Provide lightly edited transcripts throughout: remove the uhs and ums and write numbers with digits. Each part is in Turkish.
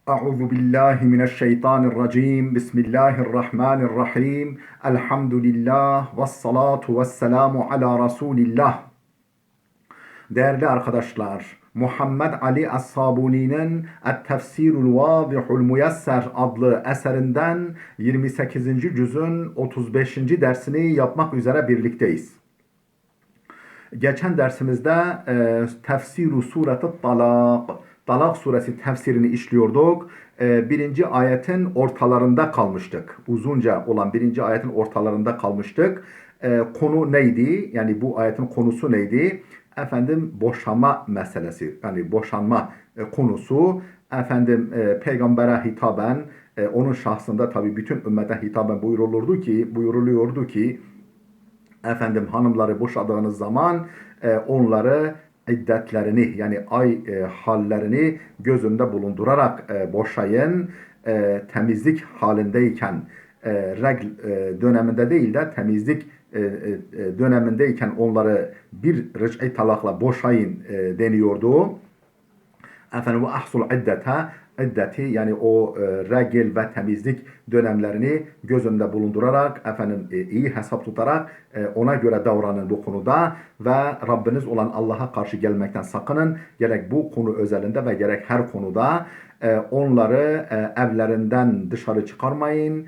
Euzu billahi mineşşeytanirracim. Bismillahirrahmanirrahim. Elhamdülillah ve salatu ve selamu ala Resulillah. Değerli arkadaşlar, Muhammed Ali Es-Sabuni'nin Et-Tefsirul Vâzihul Muyesser adlı eserinden 28. cüzün 35. dersini yapmak üzere birlikteyiz. Geçen dersimizde Tefsiru Sureti Talak, Talak suresi tefsirini işliyorduk. Birinci ayetin ortalarında kalmıştık. Uzunca olan birinci ayetin ortalarında kalmıştık. Konu neydi? Yani bu ayetin konusu neydi? Efendim boşanma meselesi. Yani boşanma konusu. Efendim peygambere hitaben, onun şahsında tabii bütün ümmete hitaben buyuruluyordu ki efendim hanımları boşadığınız zaman onları iddetlerini yani hallerini göz önünde bulundurarak boşayın. Temizlik halindeyken regl döneminde değil de temizlik dönemindeyken onları bir rıc'i talakla boşayın deniyordu. Efendim ve ahsul iddeti yani o regl ve temizlik dönemlerini göz önünde bulundurarak efendim iyi hesap tutarak ona göre davranın bu konuda ve Rabbiniz olan Allah'a karşı gelmekten sakının. Gerek bu konu özelinde ve gerek her konuda onları evlerinden dışarı çıkarmayın.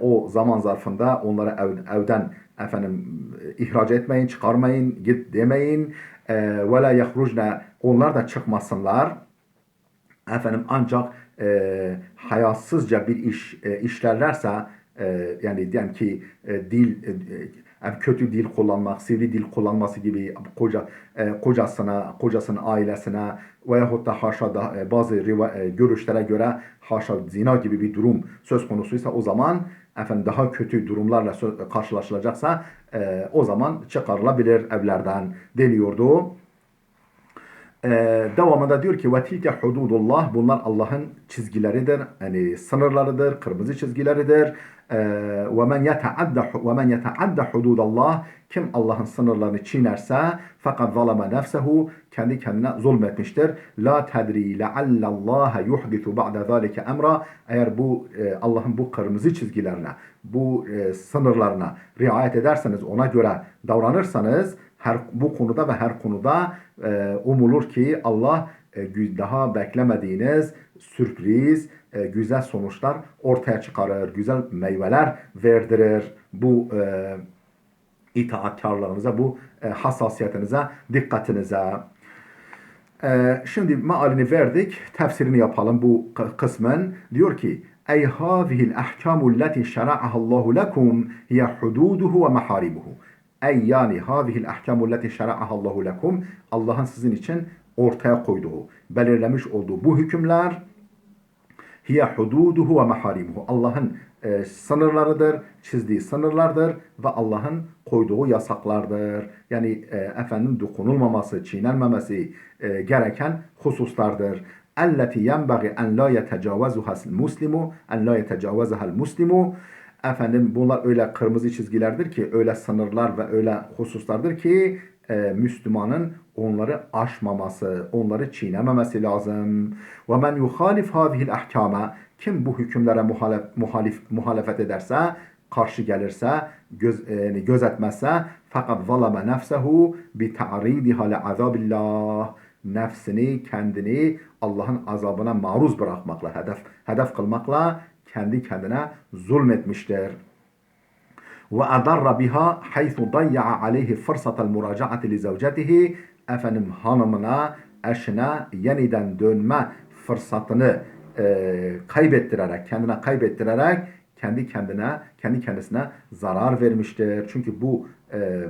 O zaman zarfında onları evden efendim ihraç etmeyin, çıkarmayın, git demeyin. Ve la yahrucne, onlar da çıkmasınlar. Efendim ancak hayasızca bir iş işlerlerse yani diyelim ki kötü dil kullanmak, sivri dil kullanması gibi kocasının ailesine veyahut da haşa da bazı görüşlere göre haşa zina gibi bir durum söz konusuysa o zaman efendim daha kötü durumlarla karşılaşılacaksa o zaman çıkarılabilir evlerden deniyordu. Devamında diyor ki ve tilke hududullah, bunlar Allah'ın çizgileridir. Yani sınırlarıdır, kırmızı çizgileridir. Ve men yetaadda hududallah, kim Allah'ın sınırlarını çiğnerse fakat zalama nefsehu, kendi kendine zulmetmiştir. La tedri leallallaha yuhdisu ba'de zalike emra, eğer bu Allah'ın bu kırmızı çizgilerine, bu sınırlarına riayet ederseniz, ona göre davranırsanız bu konuda ve her konuda umulur ki Allah daha beklemediğiniz sürpriz, güzel sonuçlar ortaya çıkarır, güzel meyveler verdirir. Bu itaatkarlığınıza, bu hassasiyetinize, dikkatinize. Şimdi mealini verdik, tefsirini yapalım bu kısmın. Diyor ki: Ey hâzihil ahkâmu lleti şera'ahallahu lekum hiye hududuhu ve maharibuhu. Ey yani hâzihil ahkâmu lleti şera'ahallahu lekum, Allah'ın sizin için ortaya koyduğu, belirlemiş olduğu bu hükümler hiye hududuhu ve maharimuhu, Allah'ın sınırlarıdır, çizdiği sınırlardır ve Allah'ın koyduğu yasaklardır. Yani efendim dokunulmaması, çiğnenmemesi gereken hususlardır. Elleti yenbagi en la yetecavazuha'l muslimu, en la yetecavazaha'l muslimu. Efendim bunlar öyle kırmızı çizgilerdir ki, öyle sınırlar ve öyle hususlardır ki Müslümanın onları aşmaması, onları çiğnememesi lazım. Ve men yuhalif hadihil ahkama, kim bu hükümlere muhalefet ederse, karşı gelirse, gözetmezse, fakat zalama nefsehu bi ta'ridiha li azabillah, nefsini, kendini Allah'ın azabına maruz bırakmakla, hedef kılmakla kendi kendine zulmetmiştir. Ve adarra biha haythu dayya'a aleyhi fırsatel muracaati li zavcetihi, efendim hanımına, eşine yeniden dönme fırsatını kendine kaybettirerek kendi kendisine zarar vermiştir. Çünkü bu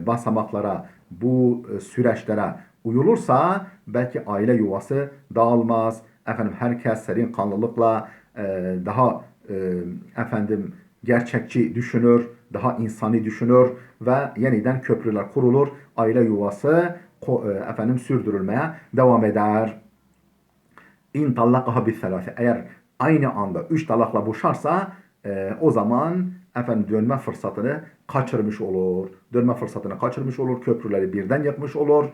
basamaklara, bu süreçlere uyulursa belki aile yuvası dağılmaz. Efendim herkes serin kanlılıkla daha efendim gerçekçi düşünür, daha insani düşünür ve yeniden köprüler kurulur. Aile yuvası efendim sürdürülmeye devam eder. İn tallakaha biselase, eğer aynı anda 3 talakla boşarsa o zaman efendim dönme fırsatını kaçırmış olur. Dönme fırsatını kaçırmış olur. Köprüleri birden yapmış olur.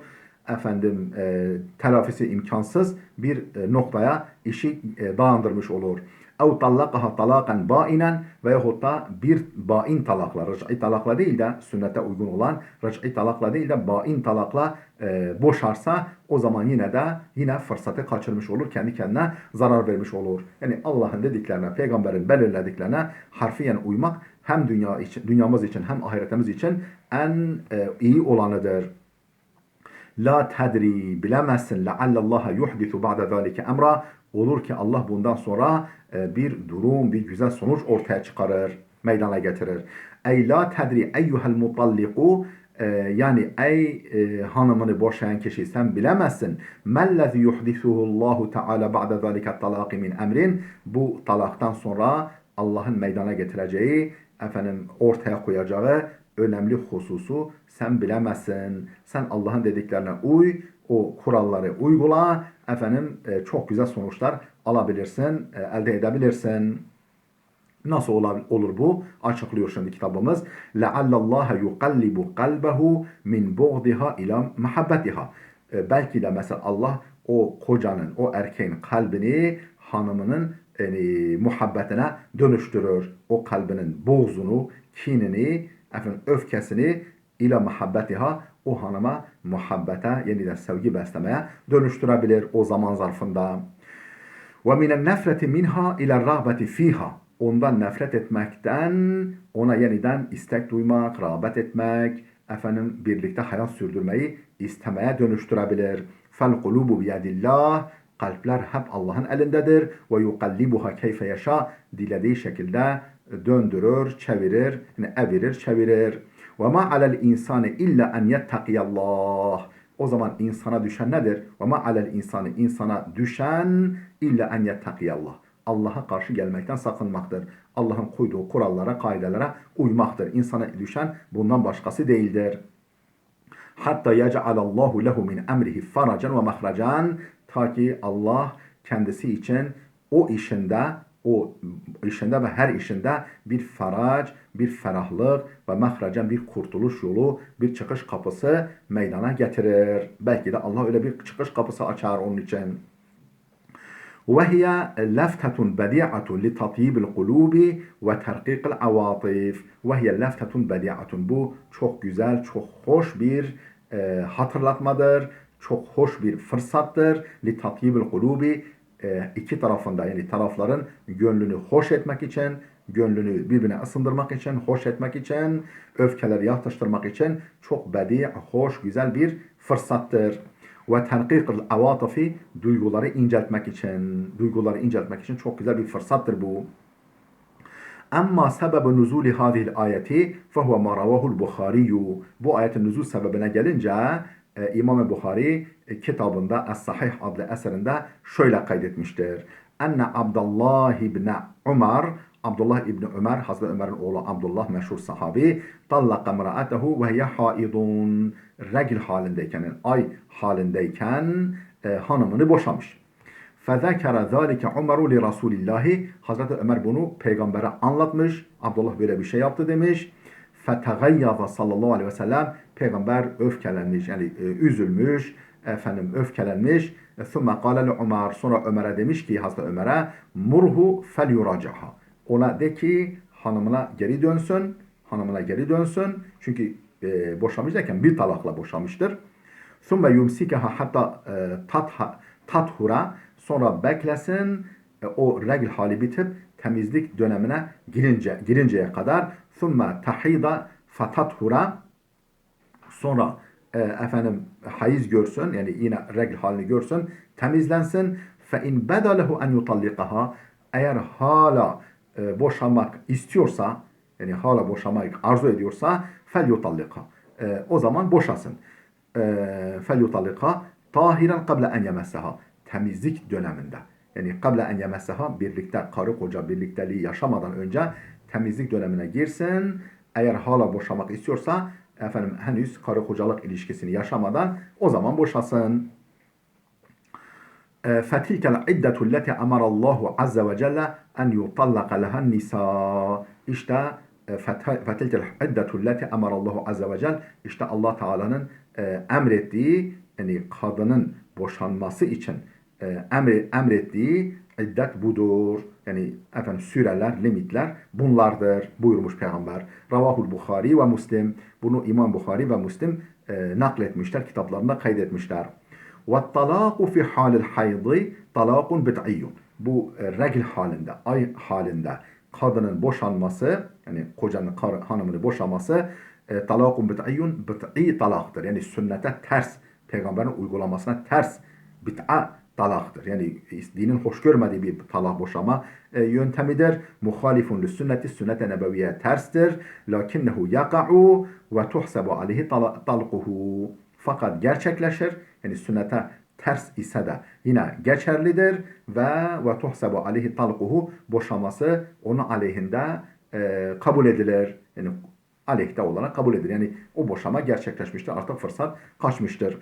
telafisi imkansız bir noktaya işi dayandırmış olur. اَوْ طَلَّقَهَا طَلَاقًا بَائِنًا veyahut da bir bain talakla, rıc'i talakla değil de sünnete uygun olan rıc'i talakla değil de bain talakla boşarsa o zaman yine fırsatı kaçırmış olur, kendi kendine zarar vermiş olur. Yani Allah'ın dediklerine, peygamberin belirlediklerine harfiyen uymak hem dünyamız için hem ahiretimiz için en iyi olanıdır. La tedri, bilemezsin. Leallallaha yuhdisu ba'de zalike emra. Olur ki Allah bundan sonra bir durum, bir güzel sonuç ortaya çıkarır, meydana getirir. Ey la tedri eyyuhel mutalliku, yani ey hanımını boşayan kişi, sen bilemezsin. Mellezi yuhdisuhullahu teala ba'de zalike talaqi min emrin. Bu talaktan sonra Allah'ın meydana getireceği, ortaya koyacağı önemli hususu sen bilemezsin. Sen Allah'ın dediklerine uy, o kuralları uygula, çok güzel sonuçlar alabilirsin, elde edebilirsin. Nasıl olur bu? Açıklıyor şimdi kitabımız. لَعَلَّ يُقَلِّبُ قَلْبَهُ مِنْ بُغْضِهَا اِلَى مَحَبَّتِهَا. Belki de mesela Allah o kocanın, o erkeğin kalbini hanımının muhabbetine dönüştürür. O kalbinin buğzunu, kinini, öfkesini ile muhabbetiha, o hanıma muhabbete, yeniden sevgi beslemeye dönüştürebilir o zaman zarfında. Ve minen nefreti minha ile rağbeti fiha. Ondan nefret etmekten ona yeniden istek duymak, rağbet etmek, birlikte hayat sürdürmeyi istemeye dönüştürebilir. Fel kulubu biyedillah. Kalpler hep Allah'ın elindedir. Ve yukallibuha keyfe yaşa. Dilediği şekilde döndürür, çevirir, evirir, çevirir. Ve ma alel insani illa en yettakiyallah. O zaman insana düşen nedir? Ve ma alel insani, insana düşen illa en yettakiyallah. Allah'a karşı gelmekten sakınmaktır. Allah'ın koyduğu kurallara, kaidelere uymaktır. İnsana düşen bundan başkası değildir. Hatta yec'alallahu lehu min emrihi faracan ve mahracan. Ta ki Allah kendisi için o işinde ve her işinde bir farac, bir ferahlık ve mahracan, bir kurtuluş yolu, bir çıkış kapısı meydana getirir. Belki de Allah öyle bir çıkış kapısı açar onun için. وهي لفتة بديعة لتطيب القلوب وترقيق العواطف. وهي لفتة بديعة. Bu çok güzel, çok hoş bir hatırlatmadır, çok hoş bir fırsattır. لتطيب القلوب, iki tarafında, yani tarafların gönlünü hoş etmek için, gönlünü birbirine ısındırmak için, hoş etmek için, öfkeleri yatıştırmak için çok bedi, hoş, güzel bir fırsattır. Ve tenkikul avatifi, duyguları inceltmek için çok güzel bir fırsattır bu. Ama sebebi nuzuli hadihil ayeti fehuve ma ravahul Bukhariyu. Bu ayetin nuzul sebebine gelince İmam-ı Bukhari kitabında Es-Sahih adlı eserinde şöyle kaydetmiştir. Enne Abdullah ibn Umar, Abdullah İbni Ömer, Hazreti Ömer'in oğlu Abdullah, meşhur sahabi, tallaka mra'atehu ve hiye haidun, regl halindeyken, yani ay halindeyken hanımını boşamış. فَذَكَرَ ذَٰلِكَ عُمَرُ لِرَسُولِ اللّٰهِ. Hazreti Ömer bunu peygambere anlatmış. Abdullah böyle bir şey yaptı demiş. فَتَغَيَّظَ sallallahu aleyhi ve sellem. Peygamber öfkelenmiş, yani üzülmüş, öfkelenmiş. ثُمَّ قَالَ لِعُمَرْ. Sonra Ömer'e demiş ki, Hazreti Ömer'e, مُرْهُ فَلْيُرَاجَعَهَا. Ona de ki hanımına geri dönsün. Çünkü boşamış derken bir talakla boşamıştır. ثُمَّ يُمْسِكَهَا hatta tathura. Sonra beklesin, o regl hali bitip temizlik dönemine girinceye kadar. ثُمَّ تَحِيدَ فَتَطْهُرَ. Sonra hayız görsün, yani yine regl halini görsün, temizlensin. فَاِنْ بَدَى لَهُ اَنْ يُطَلِّقَهَا. Eğer hala boşanmak istiyorsa, yani hala boşanmayı arzu ediyorsa, فَلْيُطَلِّقَهَا. O zaman boşasın. فَلْيُطَلِّقَهَا طَاهِرًا قَبْلَ اَنْ يَمَسَّهَا. Temizlik döneminde. Yani قَبْلَ اَنْ يَمَسَّهَا, birlikte, karı koca birlikteliği yaşamadan önce temizlik dönemine girsin. Eğer hala boşamak istiyorsa, henüz karı kocalık ilişkisini yaşamadan o zaman boşasın. فَتِلْكَ الْعِدَّةُ الَّتِي أَمَرَ اللّٰهُ عَزَّ وَجَلَّ اَنْ يُطَلَّقَ لَهَا النِّسَاءِ. İşte فَتِلْكَ الْعِدَّةُ الَّتِي أَمَرَ اللّٰهُ عَزَّ وَجَلَّ. İşte Allah Teala'nın emrettiği yani kadının boşanması için emrettiği iddet budur. Yani efendim süreler, limitler bunlardır buyurmuş Peygamber. Ravahul Bukhari ve Müslim. Bunu İmam Bukhari ve Müslim nakletmişler, kitaplarında kaydetmişler. Ve talaku fi halil haydı talakun bid'iyyun. Bu regl halinde, ay halinde kadının boşanması, yani kocanın hanımını boşaması talakun bid'iyyun, bid'i talaktır. Yani sünnete ters, peygamberin uygulamasına ters bid'a talaktır. Yani dinin hoş görmediği bir talak boşama yöntemidir. Muhalifun li sünneti, sünnet-i nebeviye terstir. Lakinnehu yaka'u ve tuhsebu aleyhi talquhu. Fakat gerçekleşir. Yani sünnete ters ise de yine geçerlidir ve tuhsebu aleyhi talquhu, boşaması onun aleyhinde kabul edilir. Yani aleyhte olarak kabul edilir. Yani o boşama gerçekleşmiştir. Artık fırsat kaçmıştır.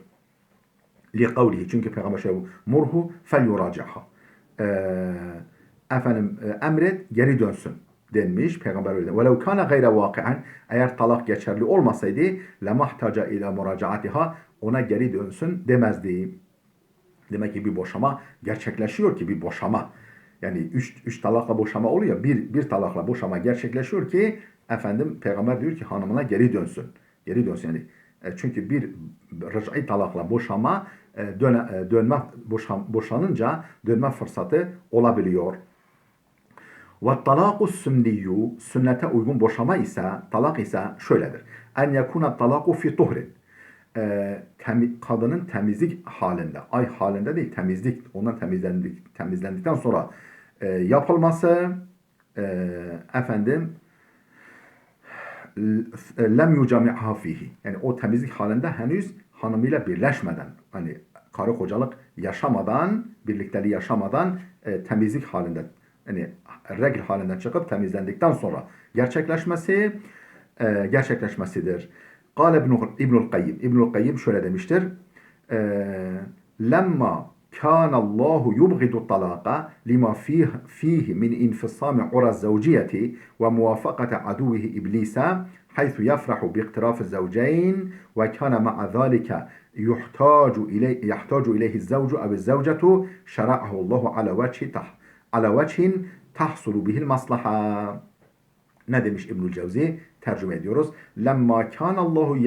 Li çünkü Peygamber şöyle murhu fel yuracaha. Efendim emret geri dönsün denmiş Peygamber öyle. Velev kana gayre vaki'an, eğer talak geçerli olmasaydı lemahtaca ila muracaatiha, ona geri dönsün demezdi. Demek ki bir boşama gerçekleşiyor ki bir boşama. Yani üç talakla boşama oluyor. Bir talakla boşama gerçekleşiyor ki efendim Peygamber diyor ki hanımına geri dönsün. Geri dönsün yani. Çünkü bir rıc'i talakla boşama boşanınca dönme fırsatı olabiliyor. Ve talaku sünniyyu, sünnete uygun boşama ise, talak ise şöyledir. En yekuna talaku fi tuhrin. Kadının temizlik halinde, ay halinde değil, temizlik, ondan temizlendikten sonra yapılması, efendim lem yucami'ha fihi. Yani o temizlik halinde henüz hanımıyla birleşmeden, hani karı kocalık yaşamadan, birlikteliği yaşamadan temizlik halinde, yani regl halinden çıkıp temizlendikten sonra gerçekleşmesidir. Kâle İbnül Kayyim. İbnül Kayyim şöyle demiştir. Lemma كان الله يبغض الطلاق لما فيه من انفصام عرى الزوجية وموافقة عدوه إبليس حيث يفرح باقتراف الزوجين وكان مع ذلك يحتاج إليه الزوج أو الزوجة شرعه الله على وجه تحصل به المصلحة. Ne demiş İbnül Cevzi? Tercüme ediyoruz. Lemma kânallahu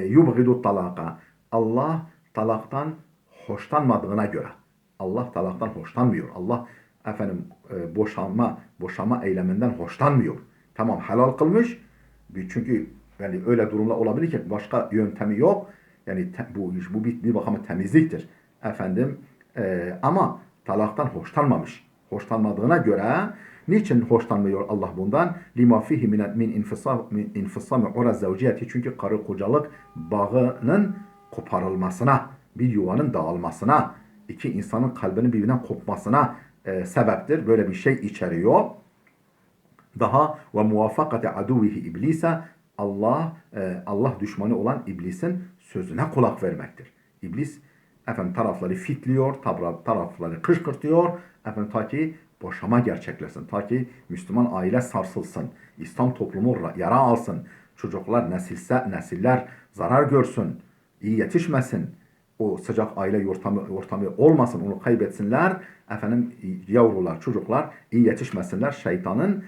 yubgidu talaka. Allah talaktan hoşlanmadığına göre. Allah talaktan hoşlanmıyor. Allah efendim boşanma eyleminden hoşlanmıyor. Tamam, helal kılmış. Çünkü yani öyle durumlar olabilir ki başka yöntemi yok. Yani bu bir bakıma temizliktir. Efendim ama talaktan hoşlanmamış. Hoşlanmadığına göre niçin hoşlanmıyor Allah bundan? Lima fihi min infisami ura zavciyeti, çünkü karı kocalık bağının koparılmasına, bir yuvanın dağılmasına, iki insanın kalbinin birbirinden kopmasına sebeptir. Böyle bir şey içeriyor. Daha ve muvafakate aduvihi iblise, Allah düşmanı olan iblisin sözüne kulak vermektir. İblis efendim tarafları fitliyor, tarafları kışkırtıyor. Efendim ta ki boşama gerçekleşsin. Ta ki Müslüman aile sarsılsın. İslam toplumu yara alsın. Çocuklar, nesiller zarar görsün. İyi yetişmesin. O sıcak aile ortamı olmasın. Onu kaybetsinler. Efendim yavrular, çocuklar iyi yetişmesinler. Şeytanın,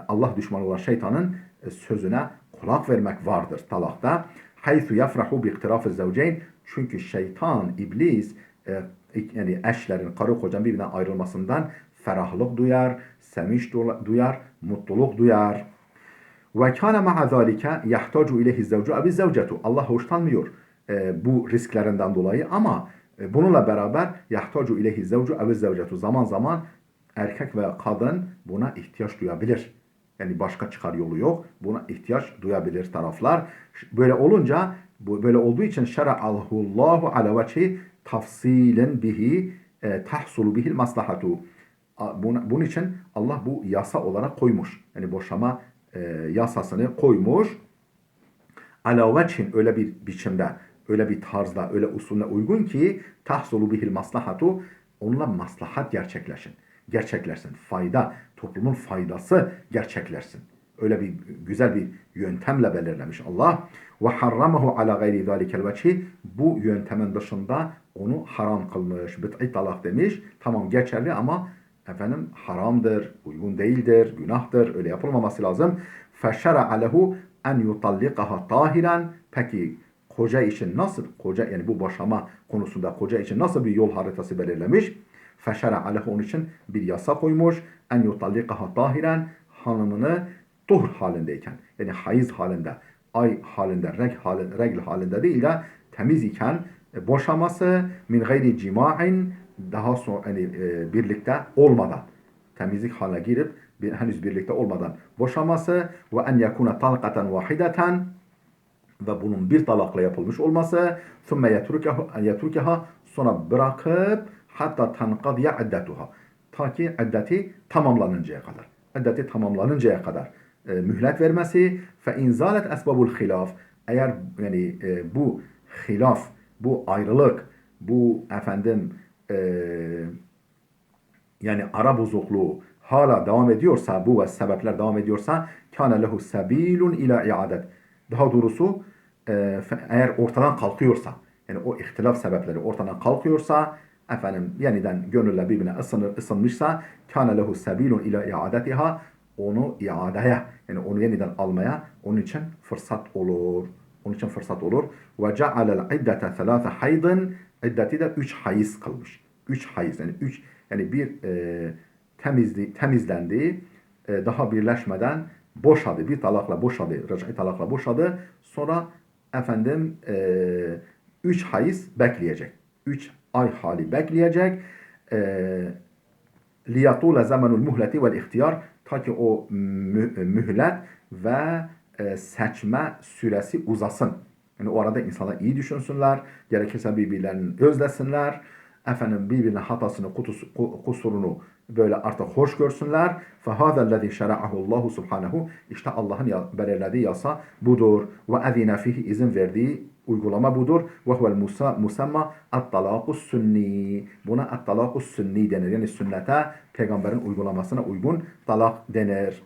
Allah düşmanı olan şeytanın sözüne kulak vermek vardır talakta. Haythu yafrahu bi iktirafı zevceyn. Çünkü şeytan, iblis yani eşlerin, karı kocanın birbirinden ayrılmasından ferahlık duyar, sevinç duyar, mutluluk duyar. Ve kana ma'a zalika yahtacu ileyhi zevcu abi zevcetu. Allah hoşlanmıyor bu risklerinden dolayı ama bununla beraber yahtacu ileyhi zevcu abi zevcetu. Zaman zaman erkek veya kadın buna ihtiyaç duyabilir. Yani başka çıkar yolu yok. Buna ihtiyaç duyabilir taraflar. Böyle olunca, böyle olduğu için şera'allahu ala vecihi tafsilen bihi tahsulu bihil maslahatu. Bunun için Allah bu yasa olarak koymuş. Yani boşama yasasını koymuş. Ala vechin, öyle bir biçimde, öyle bir tarzda, öyle usulüne uygun ki tahsulu bihil maslahatu, onunla maslahat gerçekleşsin. Fayda, toplumun faydası gerçekleşsin. Öyle bir güzel bir yöntemle belirlemiş Allah. Ve harramahu ala gayri zalikel veçhi. Bu yöntemin dışında onu haram kılmış. Bid'i talak demiş. Tamam geçerli ama efendim haramdır, uygun değildir, günahtır. Öyle yapılmaması lazım. Feşşera'a lehu en yutallikaha tahiren. Peki koca için nasıl, koca yani bu boşama konusunda koca için nasıl bir yol haritası belirlemiş? Feşera'a lehu onun için bir yasa koymuş. En yutallikaha tahiren, hanımını tuhur halindeyken, yani hayız halinde, ay halinde, regl halinde değil de temiz iken boşaması min gayri cima'in, daha sonra yani, birlikte olmadan, temizlik haline girip henüz birlikte olmadan boşaması ve en yekune talqaten vahideten, ve bunun bir talakla yapılmış olması, ثُمَّ يَتُرُكَهَا, sonra bırakıp hatta tanqadiye iddetuha, ta ki iddeti tamamlanıncaya kadar. İddeti tamamlanıncaya kadar mühlet vermesi. فَاِنْ زَالَتْ أَسْبَبُ الْخِلَافِ, eğer yani bu hilaf, bu ayrılık, bu efendim yani ara bozukluğu hala devam ediyorsa, bu ve sebepler devam ediyorsa, كَانَ لَهُ سَب۪يلٌ اِلَى اِعَادَةٍ, daha doğrusu eğer ortadan kalkıyorsa, yani o ihtilaf sebepleri ortadan kalkıyorsa, efendim yeniden gönüller birbirine ısınmışsa, كَانَ لَهُ سَب۪يلٌ اِلَى اِعَادَتِهَا, onu iadeye, yani onu yeniden almaya onun için fırsat olur. Onun için fırsat olur. Ve cealel iddete 3 haydın, iddeti de 3 hayız kılmış. 3 hayız, yani 3, yani bir temizlendi, daha birleşmeden boşadı, bir talakla boşadı, rıc'i talakla boşadı. Sonra efendim 3 hayız bekleyecek. 3 ay hali bekleyecek. Liyatula zamanul muhleti vel ihtiyar, ta ki o mühlet ve seçme süresi uzasın. Yani o arada insanlar iyi düşünsünler, gerekirse birbirlerini özlesinler, efendim birbirinin hatasını, kusurunu böyle artık hoş görsünler. فَهَذَا الَّذِي شَرَعَهُ اللّٰهُ سُبْحَانَهُ, işte Allah'ın belirlediği yasa budur. وَاَذِينَ فِيهِ, izin verdiği uygulama budur. وَهُوَ الْمُسَمَّى الطَّلَاقُ السُنِّي, buna الطَّلَاقُ السُنِّي denir. Yani sünnete, peygamberin uygulamasına uygun talak denir.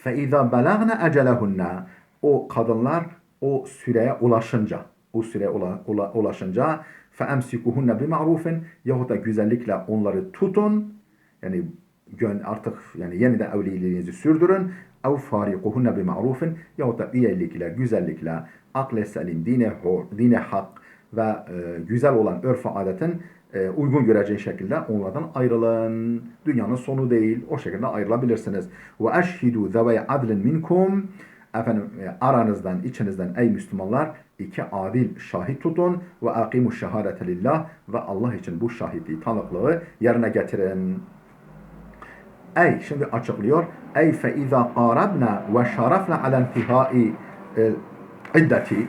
فَاِذَا بَلَغْنَ اَجَلَهُنَّ, o kadınlar o süreye ulaşınca, o süreye ulaşınca فَاَمْسِكُهُنَّ بِمَعْرُوفٍ, yahut da güzellikle onları tutun, yani artık yani yeniden evliliğinizi sürdürün. اَوْ فَارِقُهُنَّ بِمَعْرُوفٍ, yahut da üyelikle, güzellikle, akle selim, dine hak ve güzel olan örf-i adetin uygun göreceği şekilde onlardan ayrılın. Dünyanın sonu değil. O şekilde ayrılabilirsiniz. Ve eşhidu zevey adlin minkum, efendim aranızdan, içinizden ey Müslümanlar 2 adil şahit tutun. Ve akimu şehadete lillah, ve Allah için bu şahitliği, tanıklığı yerine getirin. Ey, şimdi açıklıyor. Ey fe izâ qârabna ve şarafna ala intihâi iddeti,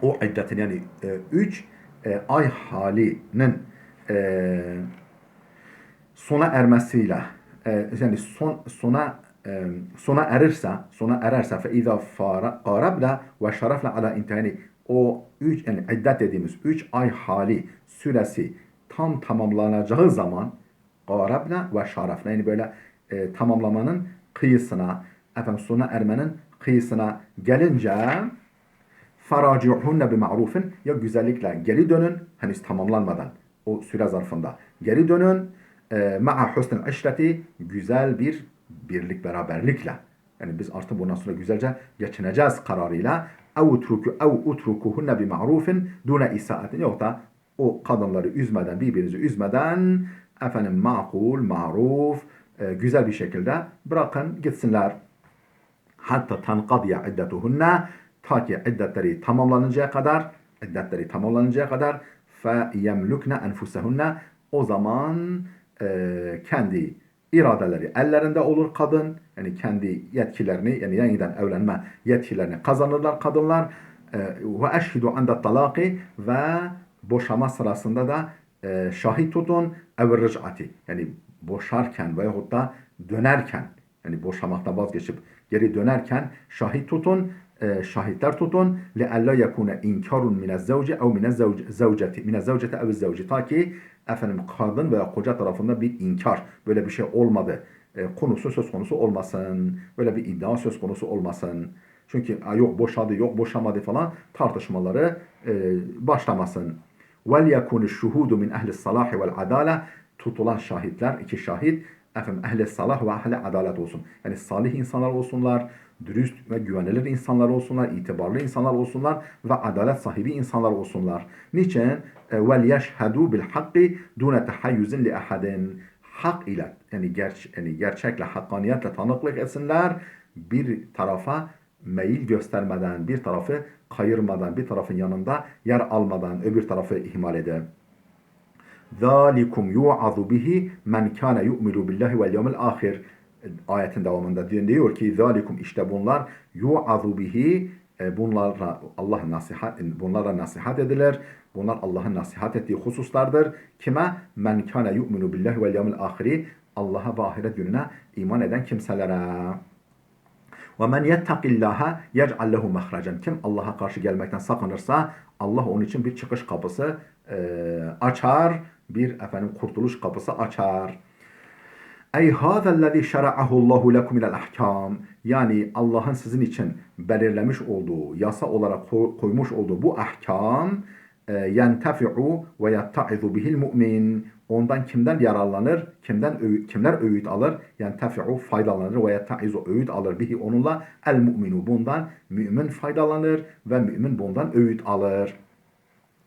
o iddetin yani 3 ay halinin sona ermesiyle, yani sona ererse fe izâ qârabna ve şarafna ala intihâi, o 3 yani iddet dediğimiz 3 ay hali süresi tam tamamlanacağı zaman, qarabna ve şarafna, yani böyle tamamlamanın kıyısına, efendim sona ermenin kıyısına gelince, faraci'uhunne bima'rufin, ya güzellikle geri dönün, henüz tamamlanmadan o süre zarfında geri dönün, ma'a husnul işreti, güzel bir birlik, beraberlikle, yani biz artık bundan sonra güzelce geçineceğiz kararıyla, ev utrukuhunne bima'rufin dune isaatin, yok da o kadınları üzmeden, birbirinizi üzmeden, efendim makul, maruf, güzel bir şekilde bırakın gitsinler. Hatta tankadiye iddetuhunne, ta ki iddetleri tamamlanıncaya kadar, fe yemlukne enfusehunne, o zaman kendi iradeleri ellerinde olur kadın, yani kendi yetkilerini, yani yeniden evlenme yetkilerini kazanırlar kadınlar. Ve eşhidu ande talaki, ve boşama sırasında da şahit tutun, ev rıc'ati, yani boşarken veyahut da dönerken, yani boşamaktan vazgeçip geri dönerken şahit tutun, şahitler tutun. لَاَلَّا يَكُونَ اِنْكَارٌ مِنَ الزَّوْجِ اَوْ مِنَ الزَّوْجَةِ اَوْ الزَّوْجِ, ta ki efendim kadın veya koca tarafında bir inkar, böyle bir şey olmadı konusu söz konusu olmasın. Böyle bir iddia söz konusu olmasın. Çünkü yok boşadı, yok boşamadı falan tartışmaları başlamasın. وَلْيَكُنُ الشُّهُودُ مِنْ اَهْلِ الصَّلَاحِ وَالْعَدَالَةِ Tutulan şahitler, iki şahit, ehl-i salah ve ehl-i adalet olsun. Yani salih insanlar olsunlar, dürüst ve güvenilir insanlar olsunlar, itibarlı insanlar olsunlar ve adalet sahibi insanlar olsunlar. Niçin? وَلْيَشْهَدُوا بِالْحَقِّ دُونَ تَحَيُّزٍ لِأَحَدٍ Hak ile, yani gerçekle, hakkaniyetle tanıklık etsinler. Bir tarafa meyil göstermeden, bir tarafı kayırmadan, bir tarafın yanında yer almadan öbür tarafı ihmal eder. ذَٰلِكُمْ يُوعَظُ بِهِ مَنْ كَانَ يُؤْمِنُ بِاللّٰهِ وَالْيَوْمِ الْآخِرِ Ayetin devamında diyor ki ذَٰلِكُمْ işte bunlar يُوعَظُ بِهِ bunlara nasihat edilir. Bunlar Allah'ın nasihat ettiği hususlardır. Kime? Men kana yu'minu billahi vel yevmil ahiri Allah'a ve ahiret gününe iman eden kimselere. وَمَنْ يَتَّقِ اللّٰهَ يَجْعَلْ لَهُ مَخْرَجًا Kim Allah'a karşı gelmekten sakınırsa Allah onun için bir çıkış kapısı açar, bir kurtuluş kapısı açar. Ey hâzellezî şera'ahullahu lekum minel ahkâm Yani Allah'ın sizin için belirlemiş olduğu, yasa olarak koymuş olduğu bu ahkam yentefi'u ve yettaizu bihil mu'min Ondan kimden yararlanır? Kimler öğüt alır? Yentefi'u faydalanır ve yettaizu öğüt alır bihi onunla el mu'minu bundan mümin faydalanır ve mümin bundan öğüt alır.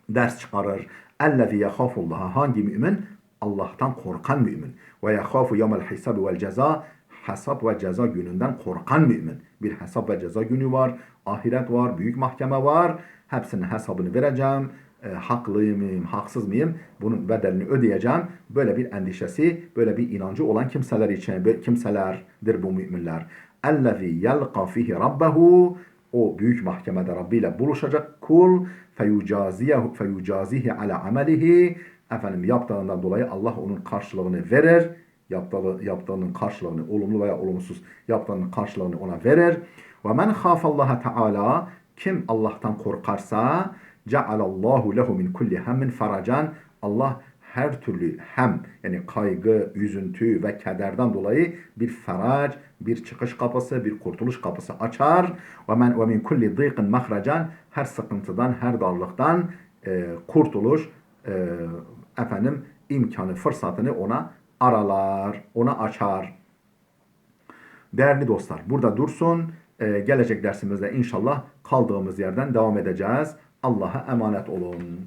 Ders çıkarır. Ellezî yehâfullaha hangi mümin? Allah'tan korkan mümin. Ve yehâfu yevmel hisabi vel ceza hesap ve ceza gününden korkan mümin. Bir hesap ve ceza günü var. Ahiret var. Büyük mahkeme var. Hepsinin hesabını vereceğim. Haklı mıyım, haksız mıyım? Bunun bedelini ödeyeceğim. Böyle bir endişesi, böyle bir inancı olan kimseler için, kimselerdir bu müminler. Ellezî yelqa fihi rabbehu O büyük mahkemede Rabbi ile buluşacak kul feyucazihi ala amelihi yaptığından dolayı Allah onun karşılığını verir. Yaptığının karşılığını olumlu veya olumsuz yaptığının karşılığını ona verir. Ve men khafallaha teala kim Allah'tan korkarsa cealallahu lehu min kulli hemmin faracan Allah her türlü hem yani kaygı, üzüntü ve kederden dolayı bir ferac, bir çıkış kapısı, bir kurtuluş kapısı açar. Ve min kulli dîqin mahracan her sıkıntıdan, her darlıktan kurtuluş imkanı, fırsatını ona aralar, ona açar. Değerli dostlar, burada dursun. Gelecek dersimizde inşallah kaldığımız yerden devam edeceğiz. Allah'a emanet olun.